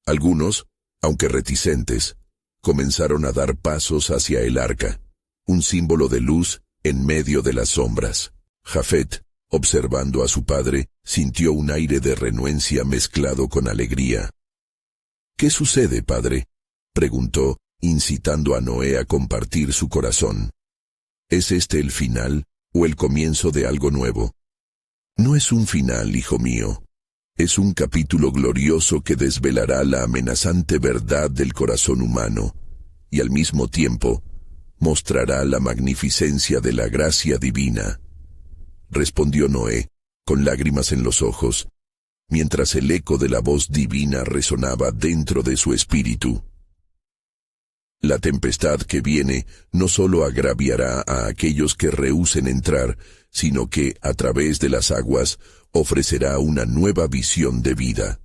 Algunos, aunque reticentes, comenzaron a dar pasos hacia el arca, un símbolo de luz en medio de las sombras. Jafet, observando a su padre, sintió un aire de renuencia mezclado con alegría. «¿Qué sucede, padre?», preguntó, incitando a Noé a compartir su corazón. ¿Es este el final o el comienzo de algo nuevo? No es un final, hijo mío. Es un capítulo glorioso que desvelará la amenazante verdad del corazón humano y al mismo tiempo mostrará la magnificencia de la gracia divina. Respondió Noé, con lágrimas en los ojos, mientras el eco de la voz divina resonaba dentro de su espíritu. La tempestad que viene no solo agraviará a aquellos que rehúsen entrar, sino que, a través de las aguas, ofrecerá una nueva visión de vida.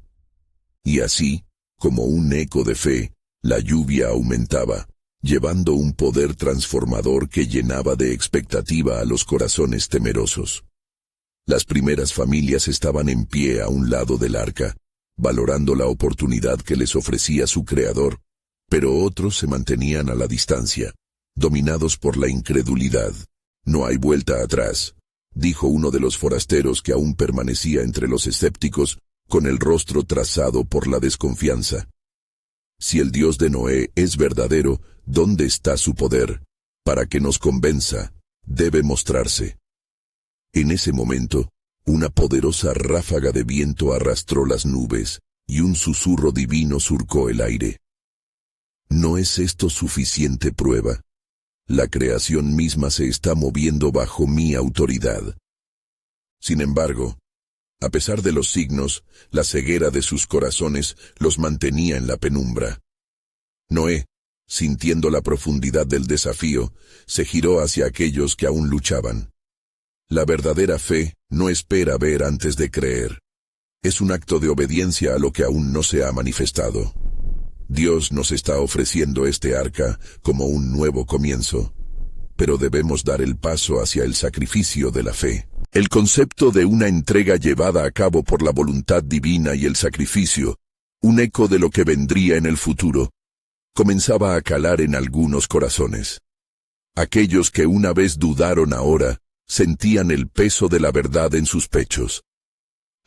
Y así, como un eco de fe, la lluvia aumentaba, llevando un poder transformador que llenaba de expectativa a los corazones temerosos. Las primeras familias estaban en pie a un lado del arca, valorando la oportunidad que les ofrecía su Creador, pero otros se mantenían a la distancia, dominados por la incredulidad. «No hay vuelta atrás», dijo uno de los forasteros que aún permanecía entre los escépticos, con el rostro trazado por la desconfianza. «Si el Dios de Noé es verdadero, ¿dónde está su poder? Para que nos convenza, debe mostrarse». En ese momento, una poderosa ráfaga de viento arrastró las nubes, y un susurro divino surcó el aire. ¿No es esto suficiente prueba? La creación misma se está moviendo bajo mi autoridad. Sin embargo, a pesar de los signos, la ceguera de sus corazones los mantenía en la penumbra. Noé, sintiendo la profundidad del desafío, se giró hacia aquellos que aún luchaban. La verdadera fe no espera ver antes de creer. Es un acto de obediencia a lo que aún no se ha manifestado. Dios nos está ofreciendo este arca como un nuevo comienzo, pero debemos dar el paso hacia el sacrificio de la fe. El concepto de una entrega llevada a cabo por la voluntad divina y el sacrificio, un eco de lo que vendría en el futuro, comenzaba a calar en algunos corazones. Aquellos que una vez dudaron ahora, sentían el peso de la verdad en sus pechos.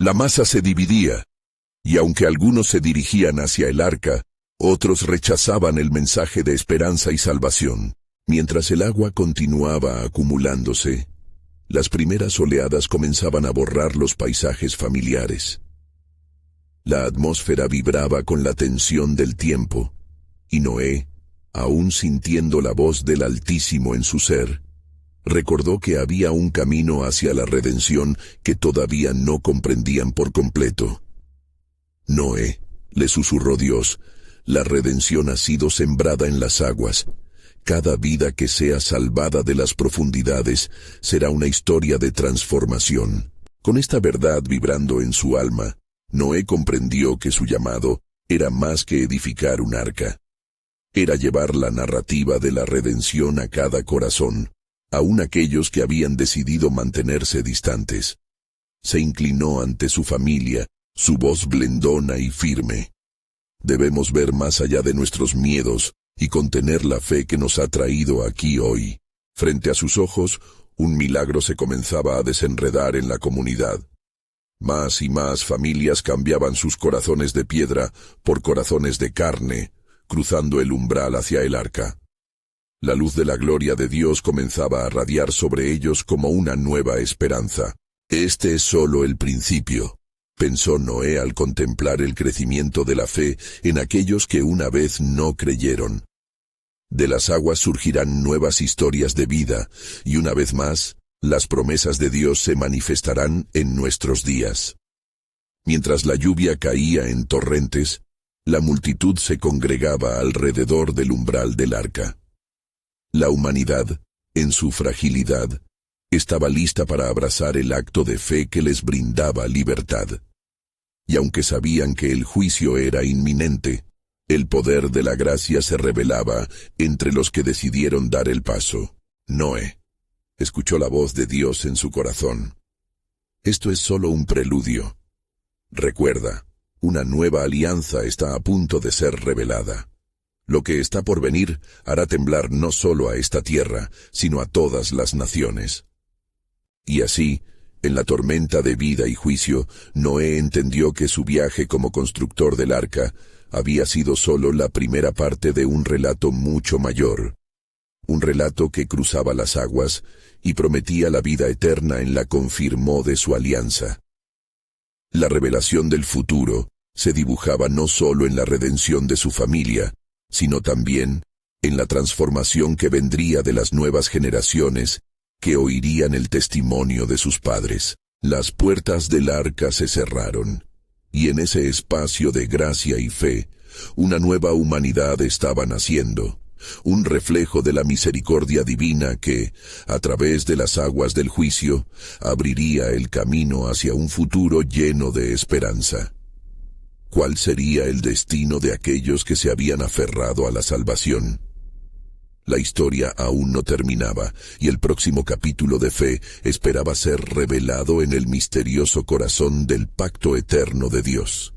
La masa se dividía, y aunque algunos se dirigían hacia el arca, otros rechazaban el mensaje de esperanza y salvación. Mientras el agua continuaba acumulándose, las primeras oleadas comenzaban a borrar los paisajes familiares. La atmósfera vibraba con la tensión del tiempo, y Noé, Aún sintiendo la voz del Altísimo en su ser, recordó que había un camino hacia la redención que todavía no comprendían por completo. Noé, le susurró Dios, la redención ha sido sembrada en las aguas. Cada vida que sea salvada de las profundidades será una historia de transformación. Con esta verdad vibrando en su alma, Noé comprendió que su llamado era más que edificar un arca. Era llevar la narrativa de la redención a cada corazón, aun aquellos que habían decidido mantenerse distantes. Se inclinó ante su familia, su voz blendona y firme. Debemos ver más allá de nuestros miedos y contener la fe que nos ha traído aquí hoy. Frente a sus ojos, un milagro se comenzaba a desenredar en la comunidad. Más y más familias cambiaban sus corazones de piedra por corazones de carne, cruzando el umbral hacia el arca. La luz de la gloria de Dios comenzaba a radiar sobre ellos como una nueva esperanza. Este es solo el principio, pensó Noé al contemplar el crecimiento de la fe en aquellos que una vez no creyeron. De las aguas surgirán nuevas historias de vida, y una vez más, las promesas de Dios se manifestarán en nuestros días. Mientras la lluvia caía en torrentes, la multitud se congregaba alrededor del umbral del arca. La humanidad, en su fragilidad, estaba lista para abrazar el acto de fe que les brindaba libertad. Y aunque sabían que el juicio era inminente, el poder de la gracia se revelaba entre los que decidieron dar el paso. Noé escuchó la voz de Dios en su corazón. Esto es solo un preludio. Recuerda, una nueva alianza está a punto de ser revelada. Lo que está por venir hará temblar no solo a esta tierra, sino a todas las naciones. Y así, en la tormenta de vida y juicio, Noé entendió que su viaje como constructor del arca había sido solo la primera parte de un relato mucho mayor. Un relato que cruzaba las aguas y prometía la vida eterna en la confirmó de su alianza. La revelación del futuro se dibujaba no solo en la redención de su familia, sino también en la transformación que vendría de las nuevas generaciones que oirían el testimonio de sus padres. Las puertas del arca se cerraron, y en ese espacio de gracia y fe, una nueva humanidad estaba naciendo, un reflejo de la misericordia divina que, a través de las aguas del juicio, abriría el camino hacia un futuro lleno de esperanza. ¿Cuál sería el destino de aquellos que se habían aferrado a la salvación? La historia aún no terminaba, y el próximo capítulo de fe esperaba ser revelado en el misterioso corazón del pacto eterno de Dios.